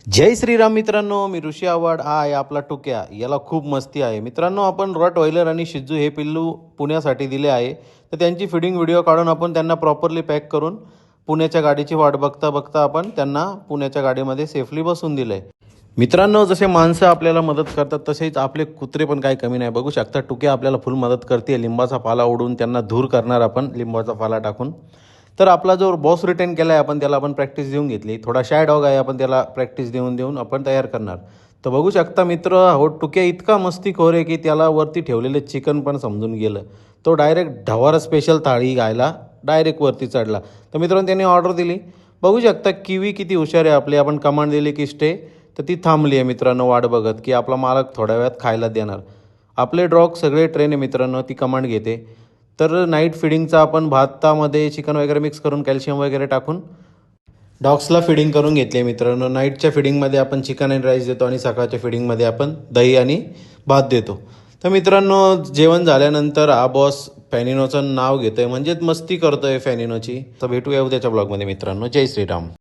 जय श्रीराम मित्रांनो, मी ऋषी आव्हाड. हा आहे आपला टुक्या. याला खूप मस्ती आहे मित्रांनो. आपण रॉट व्हायलर आणि शिजू हे पिल्लू पुण्यासाठी दिले आहे. तर त्यांची फिडिंग व्हिडिओ काढून आपण त्यांना प्रॉपरली पॅक करून पुण्याच्या गाडीची वाट बघता बघता आपण त्यांना पुण्याच्या गाडीमध्ये सेफली बसून दिलं आहे. मित्रांनो, जसे माणसं आपल्याला मदत करतात तसेच आपले कुत्रे पण काही कमी नाही. बघू शकता टुक्या आपल्याला फुल मदत करते. लिंबाचा पाला ओढून त्यांना धूर करणार आपण लिंबाचा पाला टाकून. तर आपला जो बॉस रिटेन केला आहे आपण त्याला आपण प्रॅक्टिस देऊन घेतली. थोडा शाय डॉग आहे, आपण त्याला प्रॅक्टिस देऊन देऊन आपण तयार करणार. तर बघू शकता मित्र, हो टुक्या इतका मस्तीखोर आहे की त्याला वरती ठेवलेले चिकन पण समजून गेलं. तो डायरेक्ट ढवार स्पेशल थाळी घायला डायरेक्ट वरती चढला. तर मित्रांनो त्याने ऑर्डर दिली. बघू शकता किवी किती हुशार आहे आपली. आपण कमांड दिली की स्टे, तर ती थांबली आहे मित्रांनो वाट बघत की आपला मालक थोड्या वेळात खायला देणार. आपले डॉग सगळे ट्रेन आहे मित्रांनो, ती कमांड घेते. तर नाईट फिडिंगचा आपण भातामध्ये चिकन वगैरे मिक्स करून कॅल्शियम वगैरे टाकून डॉग्सला फिडिंग करून घेतली मित्रांनो. नाईटच्या फिडिंगमध्ये आपण चिकन अँड राईस देतो आणि सकाळच्या फिडिंगमध्ये आपण दही आणि भात देतो. तर मित्रांनो जेवण झाल्यानंतर हा बॉस फॅनिनोचं नाव घेतोय, म्हणजेच मस्ती करतोय फॅनिनोची. तर भेटूया उद्याच्या ब्लॉगमध्ये मित्रांनो. जय श्रीराम.